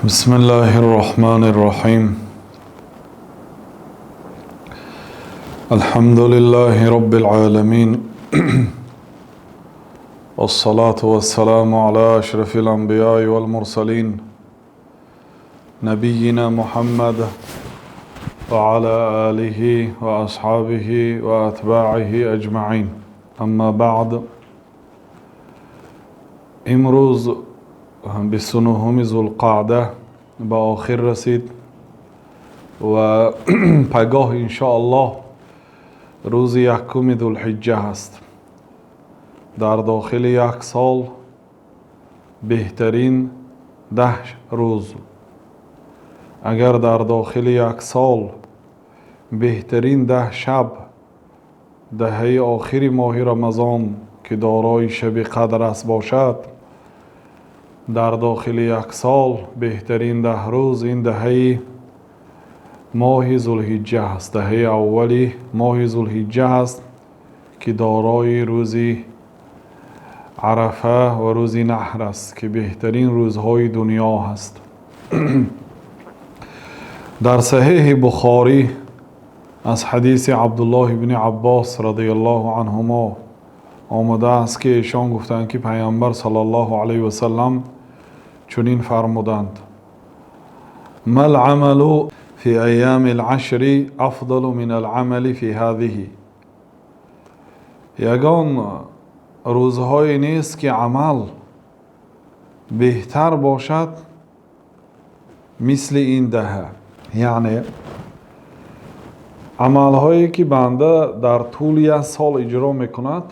بسم الله الرحمن الرحيم. الحمد لله رب العالمين والصلاة والسلام على أشرف الأنبياء والمرسلين نبينا محمد وعلى آله وأصحابه وأتباعه أجمعين. أما بعد، امروز 29 ذوالقعده به آخر رسید و پگاه انشاءالله روز 1 ذوالحجه هست. در داخل یک سال بهترین 10 روز، اگر در داخل یک سال بهترین 10 شب دهه آخر ماه رمضان که دارای شب قدر است باشد، در داخل یک سال بهترین 10 روز این دهه ماه ذوالحجه است. دهه اولی ماه ذوالحجه است که دارای روز عرفه و روز نحر است که بهترین روزهای دنیا هست. در صحیح بخاری از حدیث عبدالله بن عباس رضی الله عنهما آمده است که ایشان گفتند که پیامبر صلی الله علیه و سلم چنین فرمودند: ما العمل فی ایام العشر افضل من العمل فی هذه. یگان روزهای نیست که عمل بهتر باشد مثل این دهه. یعنی عملهایی که بنده در طول یک سال اجرا میکند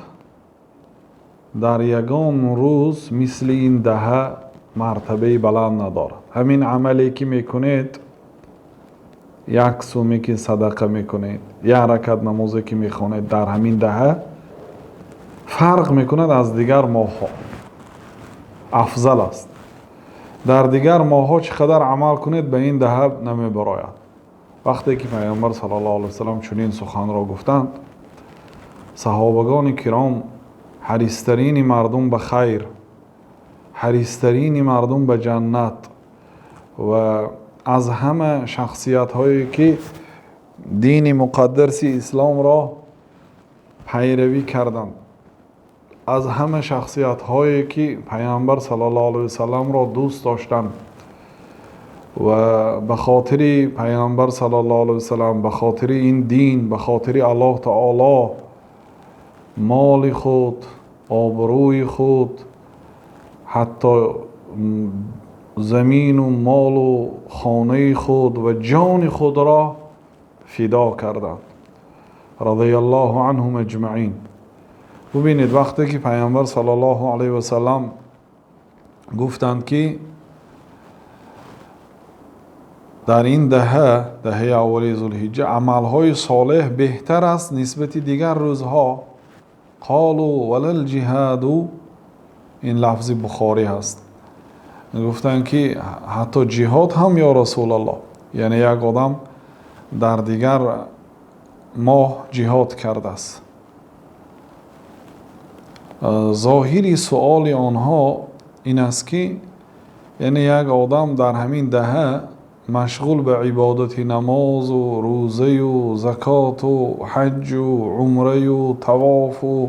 در یگان روز مثل این دهه مرتبه بلند ندارد. همین عملی که میکنید، یک سومی که صدقه میکنید، یک رکعت نمازی که میخونید، در همین دهه فرق میکند از دیگر ماه‌ها، افضل است. در دیگر ماه‌ها چقدر عمل کنید به این دهه نمیبراید. وقتی که پیامبر صلی الله علیه و سلم چنین سخن را گفتند، صحابگان کرام، حریص‌ترین مردم به خیر، حریص‌ترین مردم به جنت و از همه شخصیت هایی که دین مقدس اسلام را پیروی کردند، از همه شخصیت هایی که پیامبر صلی الله علیه و سلم را دوست داشتند و به خاطر پیامبر صلی الله علیه و سلم، به خاطر این دین، به خاطر الله تعالی مال خود، آبروی خود، حتی زمین و مال و خانه خود و جان خود را فدا کردند رضی الله عنهم اجمعین. ببینید وقتی که پیامبر صلی الله علیه و سلم گفتند که در این دهه اولی ذوالحجه عملهای صالح بهتر است نسبت دیگر روزها، قالوا ولا الجهاد، این لفظ بخاری هست، گفتن که حتی جهاد هم یا رسول الله، یعنی یک آدم در دیگر ماه جهاد کرده است. ظاهری سؤال آنها این است که یعنی یک آدم در همین دهه مشغول به عبادت نماز و روزه و زکات و حج و عمره و طواف و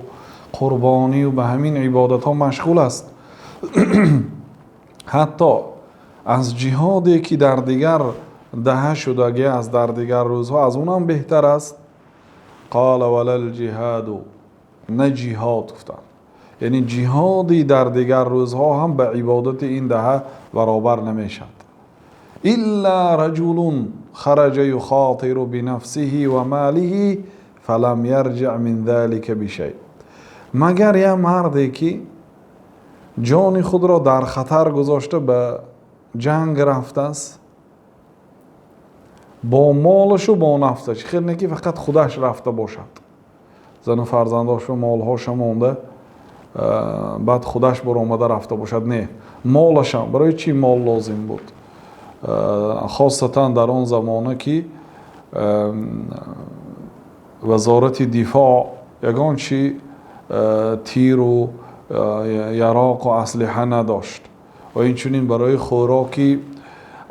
قربانی و به همین عبادت ها مشغول است. حتی از جهادی که در دیگر دهه شدگی از در دیگر روزها از اونم بهتر است. قال ولا الجهاد، نه جهاد گفتن، یعنی جهادی در دیگر روزها هم به عبادت این دهه برابر نمیشد. الا رجل خرج یخاطر بنفسه و ماله فلم یرجع من ذلك بشیء، مگر یه مردی که جان خود را در خطر گذاشته به جنگ رفته است، با مالش و با نفسش، خیلی نه که فقط خودش رفته باشد، زن و فرزنداش و مالهاش مونده بعد خودش برآمده رفته باشد، نه، مالش هم. برای چی مال لازم بود؟ خاصتا در آن زمانه که وزارت دفاع یگان چی تیر و یراق و اسلحه نداشت و این چنین برای خوراکی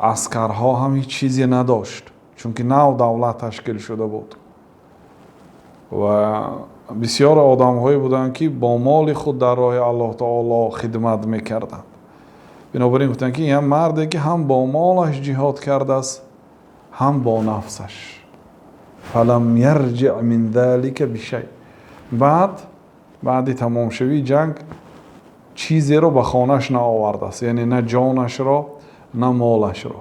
اسکرها هم هیچ چیزی نداشت، چون که نو دولت تشکیل شده بود و بسیار آدم هایی بودند که با مال خود در راه الله تعالی خدمت میکردند. بنابراین گفتند که این مردی که هم با مالش جهاد کرده است هم با نفسش. فلم یرجع من ذلك بشیء. بعد تمام شوی جنگ چیزی رو به خانهش نآورده است، یعنی نه جانش را نه مالش را.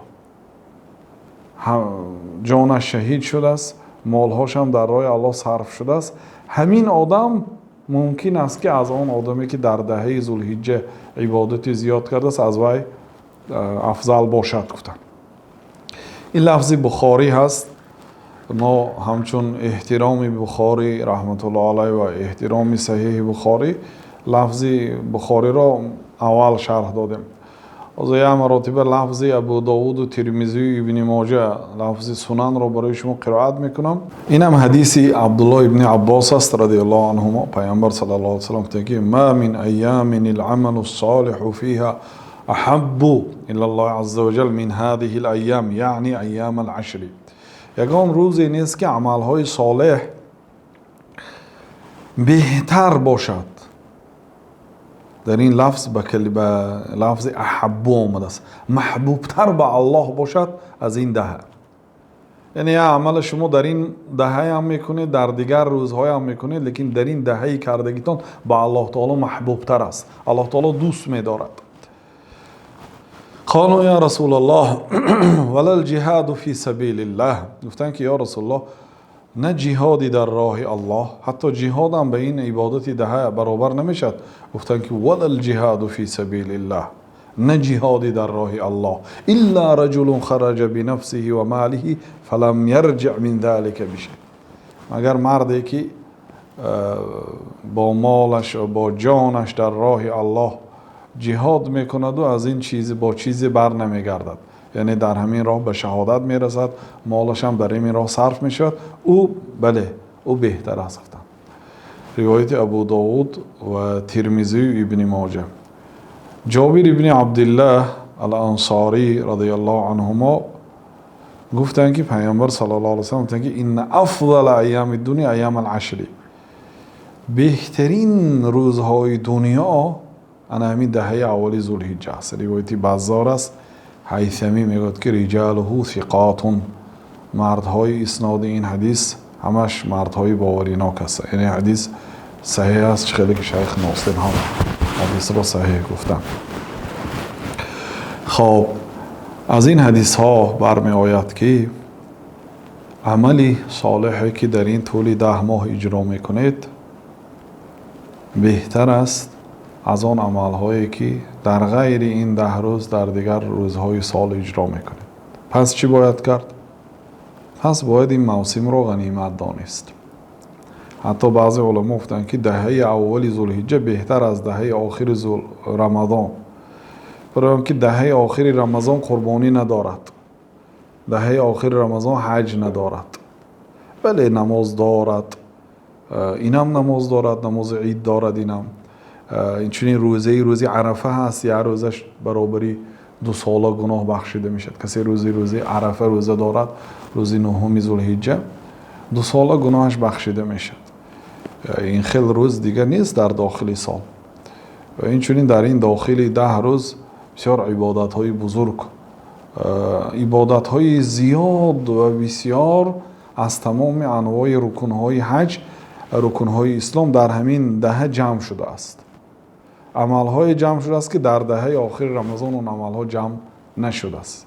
جانش شهید شده است، مالهاش هم در راه الله صرف شده است. همین آدم ممکن است که از آن آدمی که در دهه ذوالحجه عبادت زیاد کرده است از وی افضل باشد گفتن. این لفظ بخاری هست. ما همچون احترام بخاری رحمت الله علیه و احترام صحیح بخاری لفظ بخاری را اول شرح دادیم. از یه مراتب لفظ ابو داود و ترمذی و ابن ماجه لفظ سنن را برای شما قرائت میکنم. این هم حدیث عبدالله ابن عباس است رضی الله عنهما. پیامبر صلی الله علیه و سلم گفته که ما من ایام العمل الصالح فيها احب الى الله عز وجل من هذه الايام، یعنی ایام العشر. یگان روزی نیست که عملهای صالح بهتر باشد. در این لفظ به لفظ احب آمده است، محبوبتر به الله باشد از این دهه. یعنی عمل شما در این دهه هم میکنید، در دیگر روزهای هم میکنید، لیکن در این دهه کردگیتان به الله تعالی محبوبتر است. الله تعالی دوست می‌دارد. قالوا یا رسول الله ولا الجهاد فی سبیل الله. گفتن که یا رسول الله نه جهادی در راه الله، حتی جهاد هم به این عبادت دهه برابر نمیشد. گفتن که ولا الجهاد فی سبیل الله، نه جهادی در راه الله الا رجل خرج بنفسه و ماله فلم یرجع من ذلك بشیء، مگر مردی که با مالش و با جانش در راه الله جهاد میکند و از این چیز با چیزی بر نمیگردد، یعنی در همین راه به شهادت میرسد، مالش هم در این راه صرف میشود، او بله او بهتر است. روایت ابو داود و ترمذی و ابن ماجه. جابر ابن عبدالله الانصاری رضی الله عنهما گفتند که پیامبر صلی الله علیه و سلم گفتند که این افضل ایام الدنیا ایام العشر، بهترین روزهای دنیا انا همین دهه اولی ذوالحجه است. روایتی بازار است، هیثمی میگوید که رجاله ثقات، مردهای اسناد این حدیث همش مردهای باوریناک است، یعنی حدیث صحیح است. خیلی که شیخ ناصر هم حدیث را صحیح گفتن. خب از این حدیث ها برمی آید که عملی صالحی که در این طول 10 ماه اجرا میکنید بهتر است از آن عملهایی که در غیر این 10 روز در دیگر روزهای سال اجرا میکنید. پس چی باید کرد؟ پس باید این موسم را غنیمت دانست. حتی بعضی علما گفتند که دهه اولی ذوالحجه بهتر از دهه آخر رمضان، برای اینکه دهه آخر رمضان قربانی ندارد، دهه آخر رمضان حج ندارد، بله نماز دارد، اینم نماز دارد، نماز عید دارد، اینم این چنین روزه عرفه هست، یه روزش برابری 2 ساله گناه بخشیده میشد. کسی روزه عرفه روزه دارد، روز 9 ذوالحجه 2 ساله گناهش بخشیده میشد. این خیلی روز دیگه نیست در داخل سال. این چنین در این داخل 10 روز بسیار عبادت های بزرگ، عبادت های زیاد و بسیار از تمام انواع رکن های حج، رکن های اسلام در همین دهه جمع شده است. عمل های جمع شده است که در دهه آخر رمضان اون عمل ها جمع نشده است.